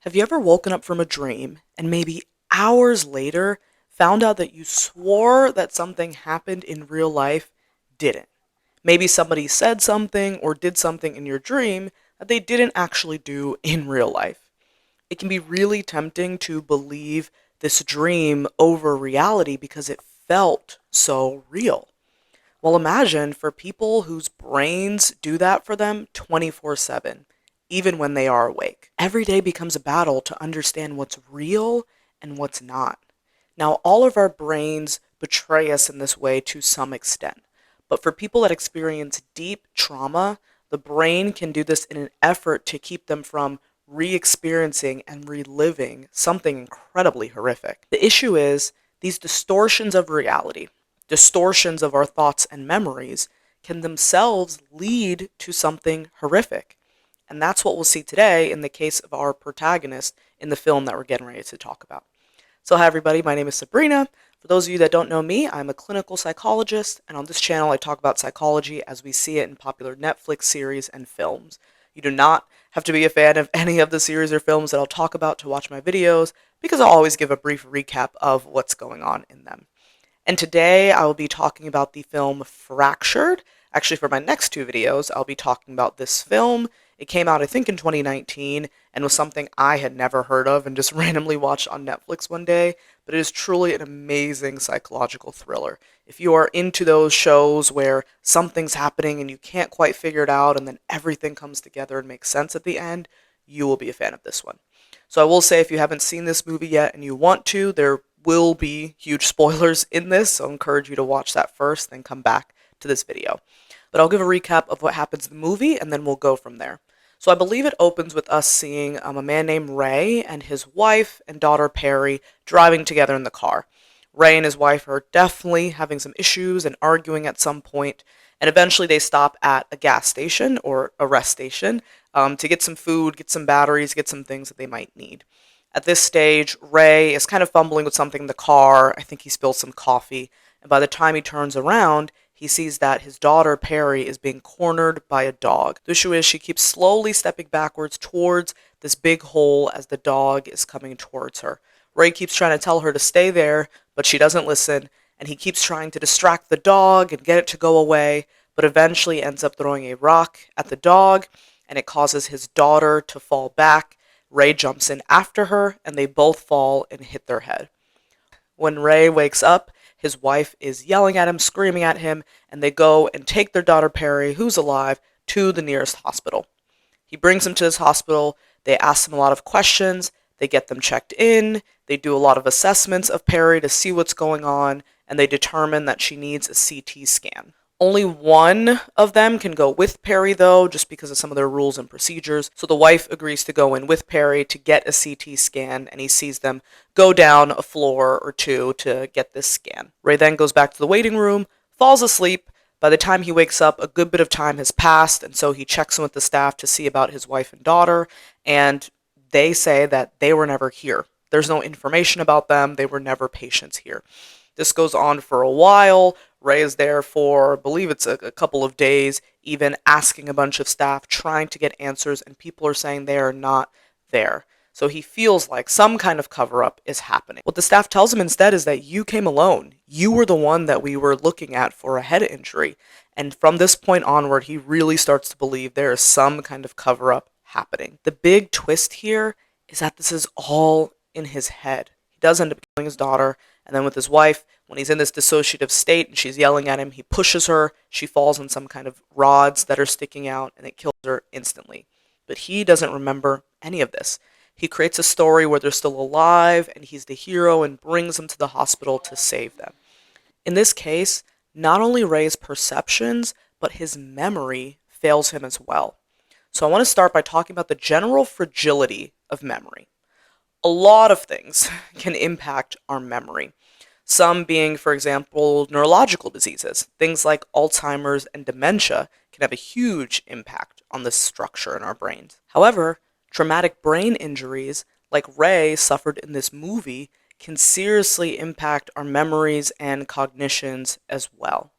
Have you ever woken up from a dream and maybe hours later found out that you swore that something happened in real life didn't? Maybe somebody said something or did something in your dream that they didn't actually do in real life. It can be really tempting to believe this dream over reality because it felt so real. Well, imagine for people whose brains do that for them 24/7, even when they are awake. Every day becomes a battle to understand what's real and what's not. Now, all of our brains betray us in this way to some extent. But for people that experience deep trauma, the brain can do this in an effort to keep them from re experiencing and reliving something incredibly horrific. The issue is these distortions of reality, distortions of our thoughts and memories, can themselves lead to something horrific. And that's what we'll see today in the case of our protagonist in the film that we're getting ready to talk about. So, hi everybody, my name is Sabrina. For those of you that don't know me, I'm a clinical psychologist, and on this channel I talk about psychology as we see it in popular Netflix series and films. You do not have to be a fan of any of the series or films that I'll talk about to watch my videos, because I'll always give a brief recap of what's going on in them. And today I will be talking about the film Fractured. Actually, for my next two videos, I'll be talking about this film. It came out, I think, in 2019 and was something I had never heard of and just randomly watched on Netflix one day. But it is truly an amazing psychological thriller. If you are into those shows where something's happening and you can't quite figure it out and then everything comes together and makes sense at the end, you will be a fan of this one. So I will say, if you haven't seen this movie yet and you want to, there will be huge spoilers in this, so I encourage you to watch that first, then come back to this video. But I'll give a recap of what happens in the movie, and then we'll go from there. So I believe it opens with us seeing a man named Ray and his wife and daughter Perry driving together in the car. Ray and his wife are definitely having some issues and arguing at some point, and eventually they stop at a gas station or a rest station to get some food, get some batteries, get some things that they might need. At this stage, Ray is kind of fumbling with something in the car. I think he spilled some coffee. And by the time he turns around, he sees that his daughter, Perry, is being cornered by a dog. The issue is she keeps slowly stepping backwards towards this big hole as the dog is coming towards her. Ray keeps trying to tell her to stay there, but she doesn't listen. And he keeps trying to distract the dog and get it to go away, but eventually ends up throwing a rock at the dog, and it causes his daughter to fall back. Ray jumps in after her, and they both fall and hit their head. When Ray wakes up, his wife is yelling at him, screaming at him, and they go and take their daughter Perry, who's alive, to the nearest hospital. He brings them to this hospital. They ask them a lot of questions. They get them checked in. They do a lot of assessments of Perry to see what's going on, and they determine that she needs a CT scan. Only one of them can go with Perry, though, just because of some of their rules and procedures. So the wife agrees to go in with Perry to get a CT scan, and he sees them go down a floor or two to get this scan. Ray then goes back to the waiting room, falls asleep. By the time he wakes up, a good bit of time has passed, and so he checks in with the staff to see about his wife and daughter, and they say that they were never here. There's no information about them. They were never patients here. This goes on for a while. Ray is there for, I believe it's a couple of days, even asking a bunch of staff, trying to get answers, and people are saying they are not there. So he feels like some kind of cover-up is happening. What the staff tells him instead is that you came alone. You were the one that we were looking at for a head injury. And from this point onward, he really starts to believe there is some kind of cover-up happening. The big twist here is that this is all in his head. He does end up killing his daughter, and then with his wife, when he's in this dissociative state and she's yelling at him, he pushes her, she falls on some kind of rods that are sticking out, and it kills her instantly. But he doesn't remember any of this. He creates a story where they're still alive, and he's the hero and brings them to the hospital to save them. In this case, not only Ray's perceptions, but his memory fails him as well. So I want to start by talking about the general fragility of memory. A lot of things can impact our memory. Some being, for example, neurological diseases. Things like Alzheimer's and dementia can have a huge impact on this structure in our brains. However, traumatic brain injuries, like Ray suffered in this movie, can seriously impact our memories and cognitions as well.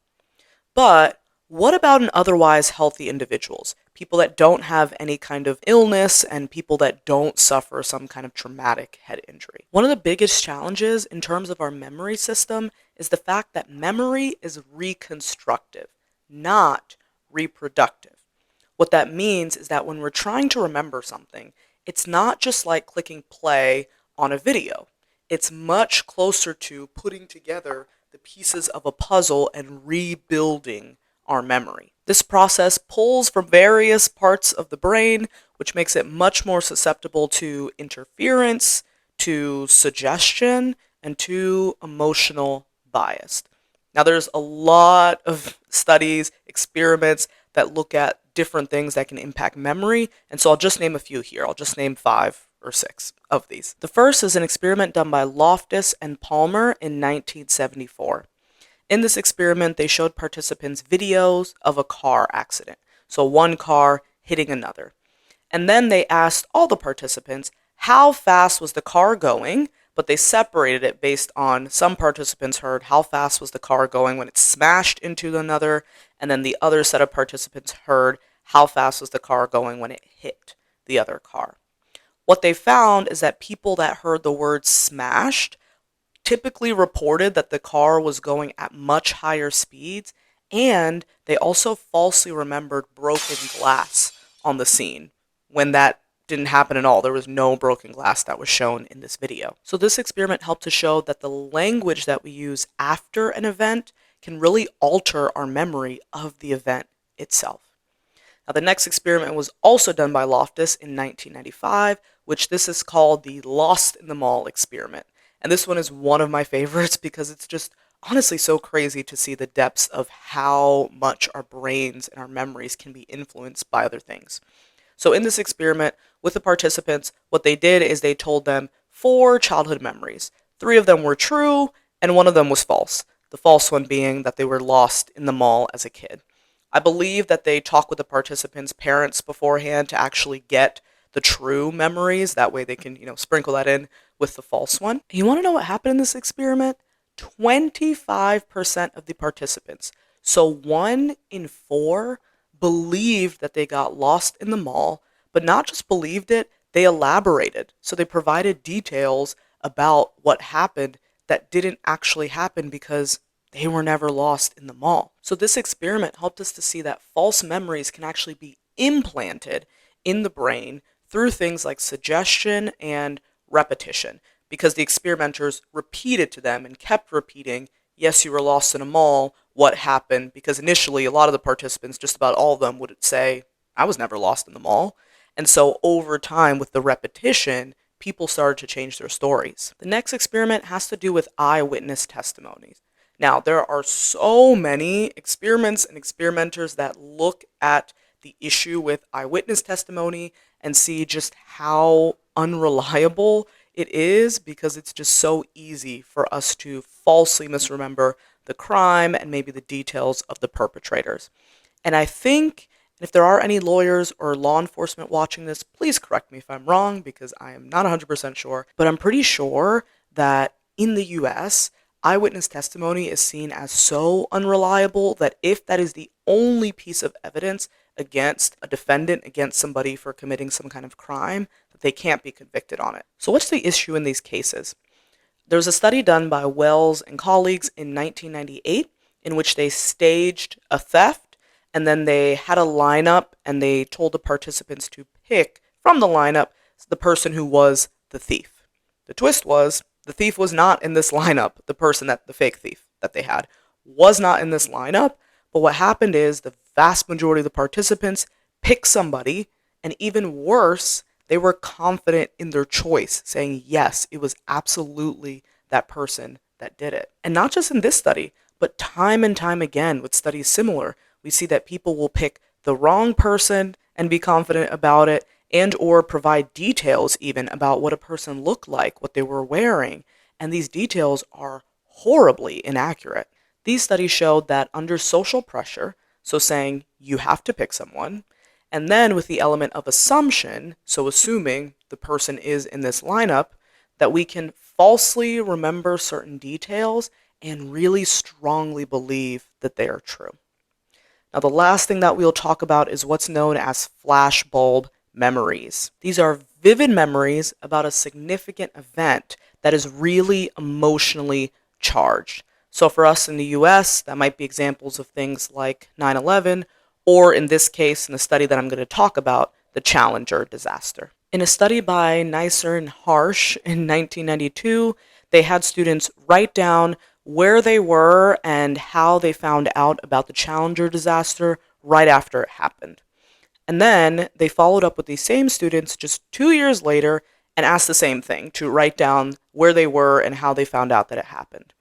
But what about in otherwise healthy individuals? people that don't have any kind of illness, and people that don't suffer some kind of traumatic head injury. One of the biggest challenges in terms of our memory system is the fact that memory is reconstructive, not reproductive. What that means is that when we're trying to remember something, it's not just like clicking play on a video. It's much closer to putting together the pieces of a puzzle and rebuilding our memory. This process pulls from various parts of the brain, which makes it much more susceptible to interference, to suggestion, and to emotional bias. Now, there's a lot of studies, experiments that look at different things that can impact memory, and so I'll just name a few here. I'll just name 5 or 6 of these. The first is an experiment done by Loftus and Palmer in 1974. In this experiment, they showed participants videos of a car accident, so one car hitting another. And then they asked all the participants how fast was the car going, but they separated it based on some participants heard how fast was the car going when it smashed into another, and then the other set of participants heard how fast was the car going when it hit the other car. What they found is that people that heard the word smashed typically reported that the car was going at much higher speeds, and they also falsely remembered broken glass on the scene when that didn't happen at all. There was no broken glass that was shown in this video. So this experiment helped to show that the language that we use after an event can really alter our memory of the event itself. Now, the next experiment was also done by Loftus in 1995, which this is called the Lost in the Mall experiment. And this one is one of my favorites because it's just honestly so crazy to see the depths of how much our brains and our memories can be influenced by other things. So in this experiment with the participants, what they did is they told them 4 childhood memories. 3 of them were true and 1 of them was false. The false one being that they were lost in the mall as a kid. I believe that they talked with the participants' parents beforehand to actually get the true memories. That way they can, sprinkle that in with the false one. And you want to know what happened in this experiment? 25% of the participants, so 1 in 4, believed that they got lost in the mall, but not just believed it, they elaborated. So they provided details about what happened that didn't actually happen because they were never lost in the mall. So this experiment helped us to see that false memories can actually be implanted in the brain through things like suggestion and repetition, because the experimenters repeated to them and kept repeating, yes, you were lost in a mall, what happened? Because initially a lot of the participants, just about all of them, would say, I was never lost in the mall. And so over time, with the repetition, people started to change their stories. The next experiment has to do with eyewitness testimonies. Now, there are so many experiments and experimenters that look at the issue with eyewitness testimony and see just how unreliable it is, because it's just so easy for us to falsely misremember the crime and maybe the details of the perpetrators. And I think if there are any lawyers or law enforcement watching this, please correct me if I'm wrong, because I am not 100% sure, but I'm pretty sure that in the US, eyewitness testimony is seen as so unreliable that if that is the only piece of evidence against a defendant, against somebody for committing some kind of crime, that they can't be convicted on it. So what's the issue in these cases? There was a study done by Wells and colleagues in 1998 in which they staged a theft, and then they had a lineup and they told the participants to pick from the lineup the person who was the thief. The twist was the thief was not in this lineup. The fake thief that they had was not in this lineup. But what happened is the vast majority of the participants picked somebody, and even worse, they were confident in their choice, saying, yes, it was absolutely that person that did it. And not just in this study, but time and time again with studies similar, we see that people will pick the wrong person and be confident about it, and or provide details even about what a person looked like, what they were wearing, and these details are horribly inaccurate. These studies showed that under social pressure, so saying you have to pick someone, and then with the element of assumption, so assuming the person is in this lineup, that we can falsely remember certain details and really strongly believe that they are true. Now, the last thing that we'll talk about is what's known as flashbulb memories. These are vivid memories about a significant event that is really emotionally charged. So for us in the US, that might be examples of things like 9/11, or in this case, in the study that I'm going to talk about, the Challenger disaster. In a study by Neisser and Harsh in 1992, they had students write down where they were and how they found out about the Challenger disaster right after it happened. And then they followed up with these same students just 2 years later and asked the same thing, to write down where they were and how they found out that it happened.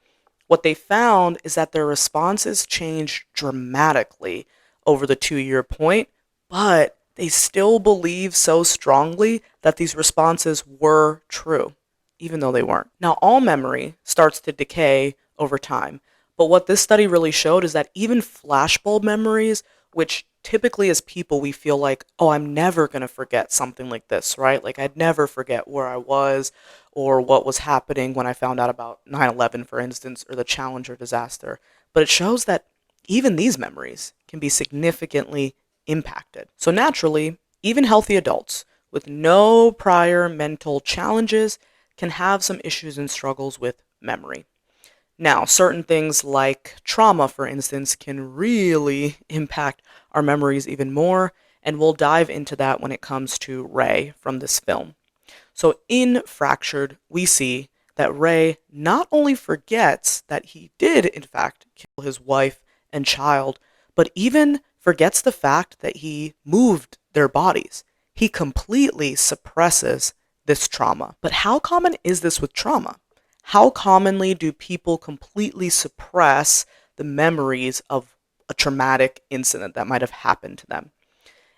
What they found is that their responses changed dramatically over the 2 year point, but they still believe so strongly that these responses were true, even though they weren't. Now, all memory starts to decay over time, but what this study really showed is that even flashbulb memories, which typically as people we feel like, oh, I'm never going to forget something like this, right? Like I'd never forget where I was or what was happening when I found out about 9/11, for instance, or the Challenger disaster. But it shows that even these memories can be significantly impacted. So naturally, even healthy adults with no prior mental challenges can have some issues and struggles with memory. Now, certain things like trauma, for instance, can really impact our memories even more, and we'll dive into that when it comes to Ray from this film. So in Fractured, we see that Ray not only forgets that he did, in fact, kill his wife and child, but even forgets the fact that he moved their bodies. He completely suppresses this trauma. But how common is this with trauma? How commonly do people completely suppress the memories of a traumatic incident that might have happened to them?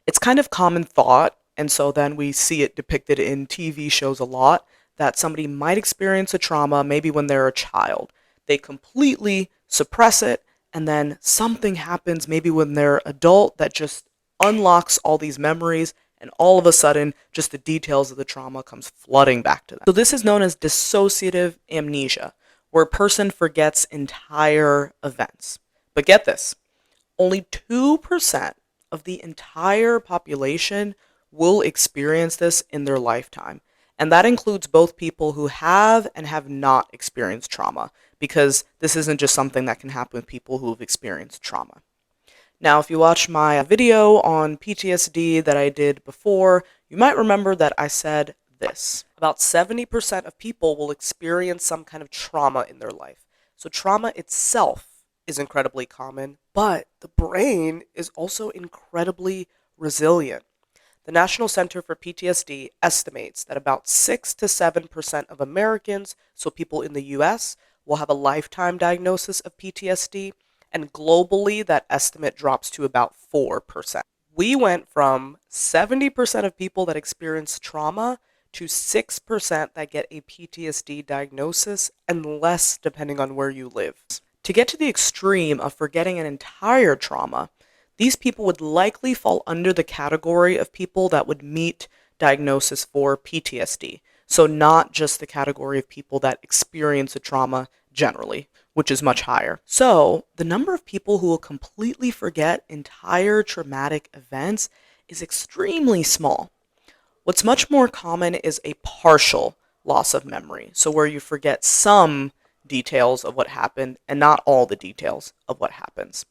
It's kind of common thought, and so then we see it depicted in TV shows a lot, that somebody might experience a trauma maybe when they're a child. They completely suppress it, and then something happens maybe when they're adult that just unlocks all these memories, and all of a sudden just the details of the trauma comes flooding back to them. So this is known as dissociative amnesia, where a person forgets entire events. But get this, only 2% of the entire population will experience this in their lifetime. And that includes both people who have and have not experienced trauma, because this isn't just something that can happen with people who have experienced trauma. Now, if you watch my video on PTSD that I did before, you might remember that I said this. About 70% of people will experience some kind of trauma in their life. So trauma itself is incredibly common, but the brain is also incredibly resilient. The National Center for PTSD estimates that about 6 to 7% of Americans, so people in the US, will have a lifetime diagnosis of PTSD, and globally that estimate drops to about 4%. We went from 70% of people that experience trauma to 6% that get a PTSD diagnosis, and less depending on where you live. To get to the extreme of forgetting an entire trauma, these people would likely fall under the category of people that would meet diagnosis for PTSD. So not just the category of people that experience a trauma generally, which is much higher. So the number of people who will completely forget entire traumatic events is extremely small. What's much more common is a partial loss of memory, so where you forget some details of what happened and not all the details of what happens.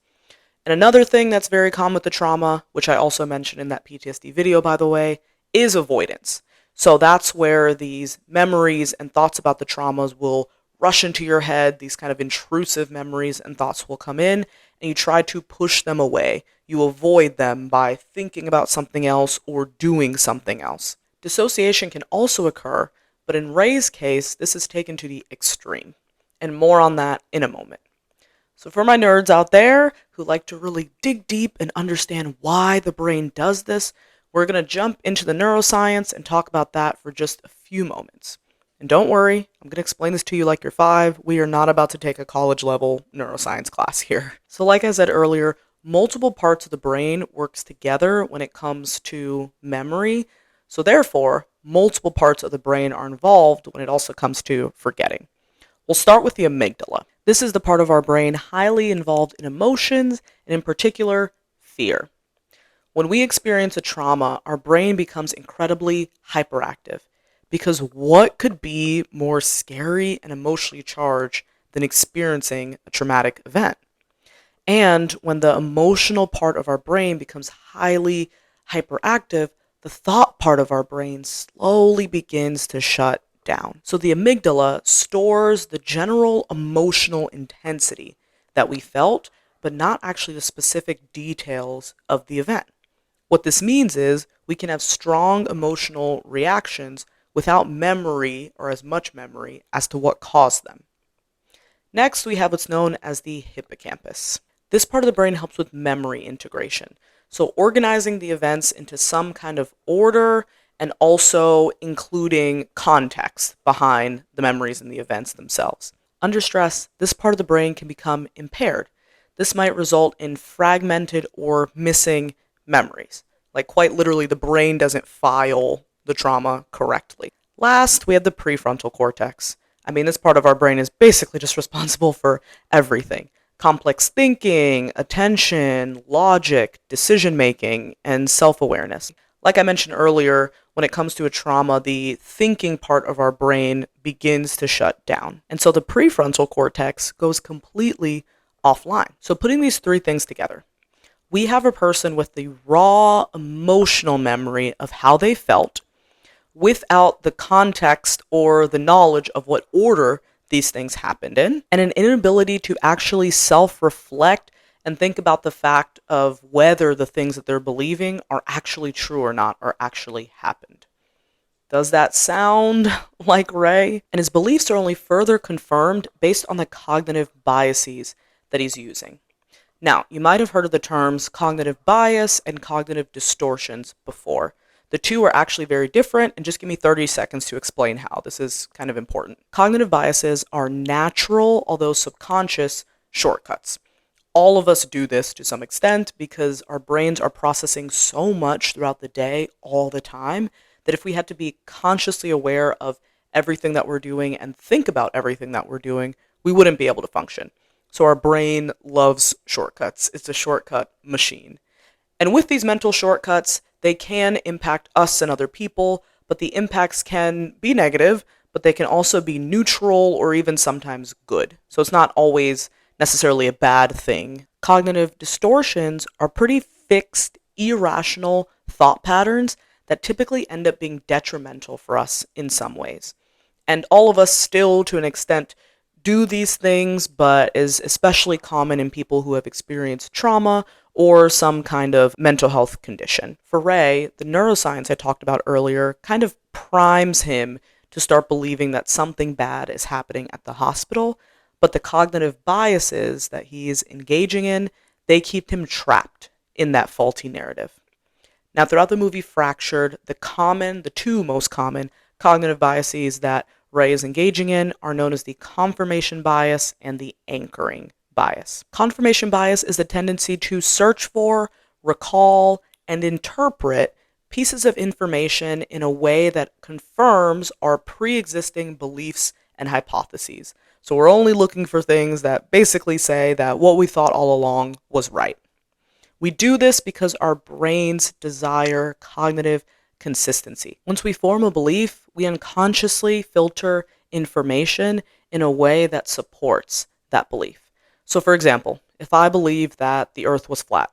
And another thing that's very common with the trauma, which I also mentioned in that PTSD video, by the way, is avoidance. So that's where these memories and thoughts about the traumas will rush into your head. These kind of intrusive memories and thoughts will come in, and you try to push them away. You avoid them by thinking about something else or doing something else. Dissociation can also occur, but in Ray's case, this is taken to the extreme. And more on that in a moment. So for my nerds out there who like to really dig deep and understand why the brain does this, we're going to jump into the neuroscience and talk about that for just a few moments. And don't worry, I'm going to explain this to you like you're 5. We are not about to take a college level neuroscience class here. So like I said earlier, multiple parts of the brain works together when it comes to memory. So therefore, multiple parts of the brain are involved when it also comes to forgetting. We'll start with the amygdala. This is the part of our brain highly involved in emotions, and in particular, fear. When we experience a trauma, our brain becomes incredibly hyperactive because what could be more scary and emotionally charged than experiencing a traumatic event? And when the emotional part of our brain becomes highly hyperactive, the thought part of our brain slowly begins to shut down. So the amygdala stores the general emotional intensity that we felt, but not actually the specific details of the event. What this means is we can have strong emotional reactions without memory or as much memory as to what caused them. Next, we have what's known as the hippocampus. This part of the brain helps with memory integration. So, organizing the events into some kind of order and also including context behind the memories and the events themselves. Under stress, this part of the brain can become impaired. This might result in fragmented or missing memories. Like, quite literally, the brain doesn't file the trauma correctly. Last, we have the prefrontal cortex. I mean, this part of our brain is basically just responsible for everything: complex thinking, attention, logic, decision making, and self awareness. Like I mentioned earlier, when it comes to a trauma, the thinking part of our brain begins to shut down. And so the prefrontal cortex goes completely offline. So, putting these three things together, we have a person with the raw emotional memory of how they felt without the context or the knowledge of what order these things happened in, and an inability to actually self reflect and think about the fact of whether the things that they're believing are actually true or not, or actually happened. Does that sound like Ray? And his beliefs are only further confirmed based on the cognitive biases that he's using. Now, you might have heard of the terms cognitive bias and cognitive distortions before. The two are actually very different, and just give me 30 seconds to explain how. This is kind of important. Cognitive biases are natural, although subconscious, shortcuts. All of us do this to some extent because our brains are processing so much throughout the day, all the time, that if we had to be consciously aware of everything that we're doing and think about everything that we're doing, we wouldn't be able to function. So our brain loves shortcuts. It's a shortcut machine. And with these mental shortcuts, they can impact us and other people, but the impacts can be negative, but they can also be neutral or even sometimes good. So it's not always necessarily a bad thing. Cognitive distortions are pretty fixed, irrational thought patterns that typically end up being detrimental for us in some ways. And all of us still, to an extent, do these things, but is especially common in people who have experienced trauma or some kind of mental health condition. For Ray, the neuroscience I talked about earlier kind of primes him to start believing that something bad is happening at the hospital, but the cognitive biases that he's engaging in, they keep him trapped in that faulty narrative. Now, throughout the movie Fractured, the two most common cognitive biases that Ray is engaging in are known as the confirmation bias and the anchoring bias. Confirmation bias is the tendency to search for, recall, and interpret pieces of information in a way that confirms our pre-existing beliefs and hypotheses. So we're only looking for things that basically say that what we thought all along was right. We do this because our brains desire cognitive consistency. Once we form a belief, we unconsciously filter information in a way that supports that belief. So, for example, if I believe that the earth was flat,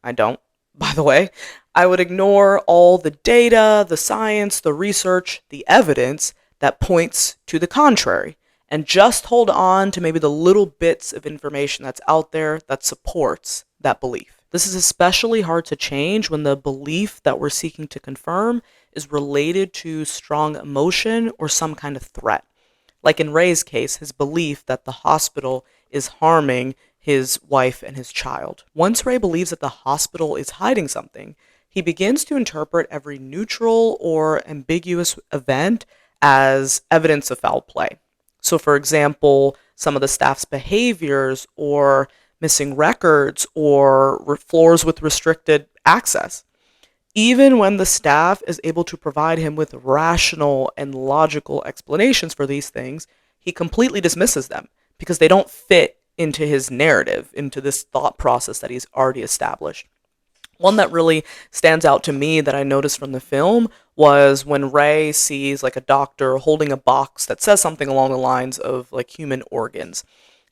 I don't, by the way, I would ignore all the data, the science, the research, the evidence that points to the contrary, and just hold on to maybe the little bits of information that's out there that supports that belief. This is especially hard to change when the belief that we're seeking to confirm is related to strong emotion or some kind of threat. Like in Ray's case, his belief that the hospital is harming his wife and his child. Once Ray believes that the hospital is hiding something, he begins to interpret every neutral or ambiguous event as evidence of foul play. So, for example, some of the staff's behaviors or missing records or floors with restricted access. Even when the staff is able to provide him with rational and logical explanations for these things, he completely dismisses them because they don't fit into his narrative, into this thought process that he's already established. One that really stands out to me that I noticed from the film was when Ray sees like a doctor holding a box that says something along the lines of like human organs.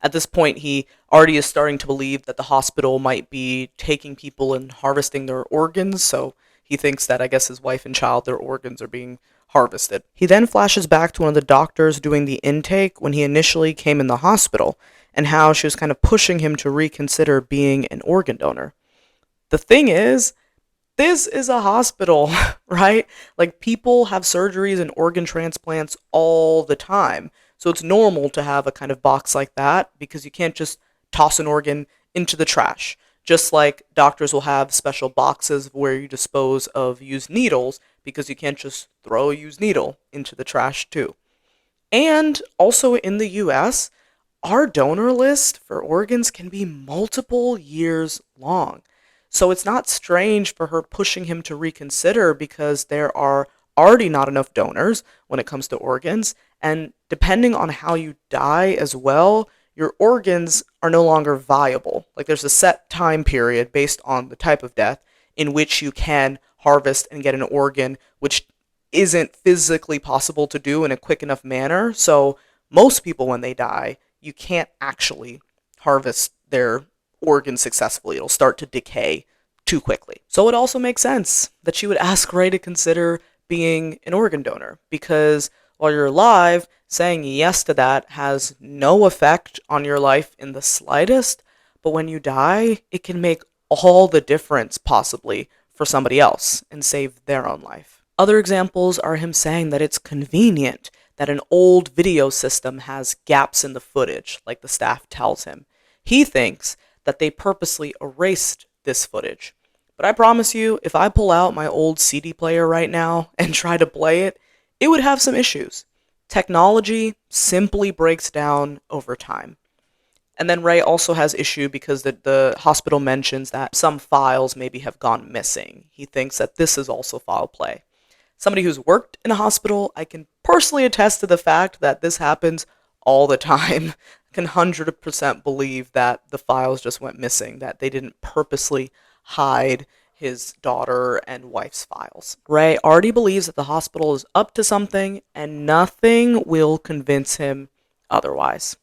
At this point, he already is starting to believe that the hospital might be taking people and harvesting their organs, so he thinks that I guess his wife and child, their organs are being harvested. He then flashes back to one of the doctors doing the intake when he initially came in the hospital, and how she was kind of pushing him to reconsider being an organ donor. The thing is, this is a hospital, right? Like, people have surgeries and organ transplants all the time. So it's normal to have a kind of box like that because you can't just toss an organ into the trash. Just like doctors will have special boxes where you dispose of used needles because you can't just throw a used needle into the trash too. And also in the US, our donor list for organs can be multiple years long. So it's not strange for her pushing him to reconsider because there are already not enough donors when it comes to organs. And depending on how you die as well, your organs are no longer viable. Like, there's a set time period based on the type of death in which you can harvest and get an organ, which isn't physically possible to do in a quick enough manner. So most people, when they die, you can't actually harvest their organs successfully. It'll start to decay too quickly. So it also makes sense that she would ask Ray to consider being an organ donor, because while you're alive, saying yes to that has no effect on your life in the slightest, but when you die, it can make all the difference possibly for somebody else and save their own life. Other examples are him saying that it's convenient that an old video system has gaps in the footage, like the staff tells him. He thinks that they purposely erased this footage. But I promise you, if I pull out my old CD player right now and try to play it, it would have some issues. Technology simply breaks down over time. And then Ray also has issue because the hospital mentions that some files maybe have gone missing. He thinks that this is also foul play. Somebody who's worked in a hospital, I can personally attest to the fact that this happens all the time. I can 100% believe that the files just went missing, that they didn't purposely hide his daughter and wife's files. Ray already believes that the hospital is up to something, and nothing will convince him otherwise.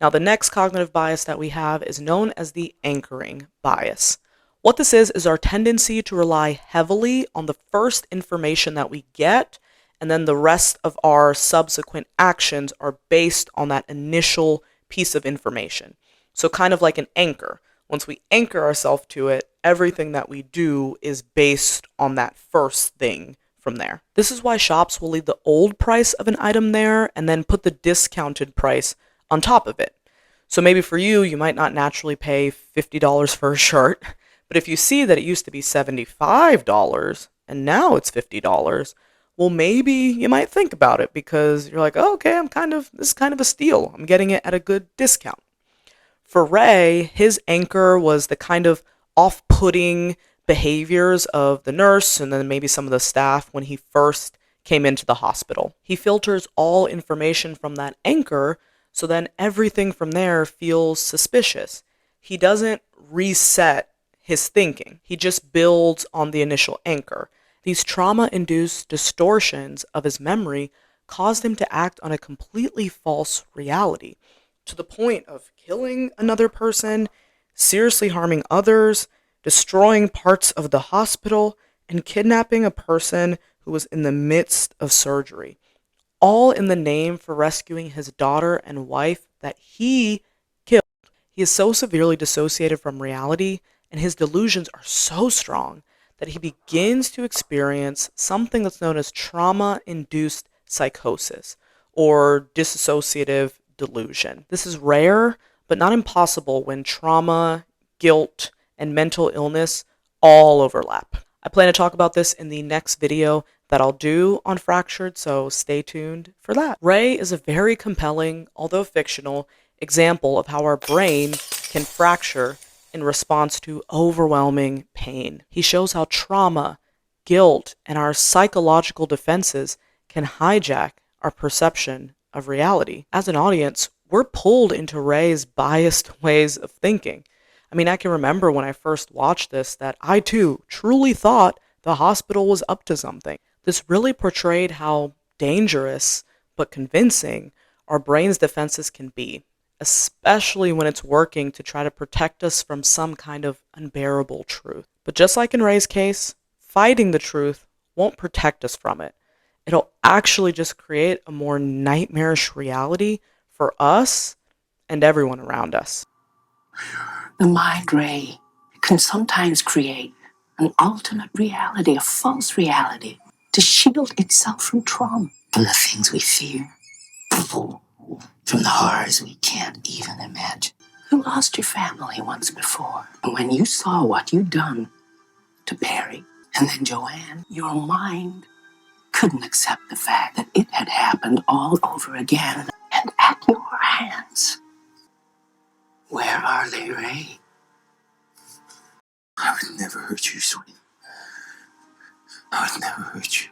Now, the next cognitive bias that we have is known as the anchoring bias. What this is our tendency to rely heavily on the first information that we get, and then the rest of our subsequent actions are based on that initial piece of information. So kind of like an anchor. Once we anchor ourselves to it, everything that we do is based on that first thing from there. This is why shops will leave the old price of an item there and then put the discounted price on top of it. So maybe for you, you might not naturally pay $50 for a shirt, but if you see that it used to be $75 and now it's $50, well, maybe you might think about it because you're like, oh, okay, this is kind of a steal. I'm getting it at a good discount. For Ray, his anchor was the kind of off-putting behaviors of the nurse and then maybe some of the staff when he first came into the hospital. He filters all information from that anchor, so then everything from there feels suspicious. He doesn't reset his thinking. He just builds on the initial anchor. These trauma-induced distortions of his memory caused him to act on a completely false reality, to the point of killing another person, seriously harming others, destroying parts of the hospital, and kidnapping a person who was in the midst of surgery. All in the name for rescuing his daughter and wife that he killed. He is so severely dissociated from reality, and his delusions are so strong that he begins to experience something that's known as trauma-induced psychosis, or dissociative delusion. This is rare, but not impossible when trauma, guilt, and mental illness all overlap. I plan to talk about this in the next video that I'll do on Fractured, so stay tuned for that. Ray is a very compelling, although fictional, example of how our brain can fracture in response to overwhelming pain. He shows how trauma, guilt, and our psychological defenses can hijack our perception of reality. As an audience, we're pulled into Ray's biased ways of thinking. I mean, I can remember when I first watched this that I too truly thought the hospital was up to something. This really portrayed how dangerous but convincing our brain's defenses can be, especially when it's working to try to protect us from some kind of unbearable truth. But just like in Ray's case, fighting the truth won't protect us from it. It'll actually just create a more nightmarish reality for us and everyone around us. The mind ray can sometimes create an alternate reality, a false reality, to shield itself from trauma, from the things we fear, from the horrors we can't even imagine. You lost your family once before, and when you saw what you'd done to Barry and then Joanne, your mind couldn't accept the fact that it had happened all over again and at your hands. Where are they, Ray? I would never hurt you, sweetie. I would never hurt you.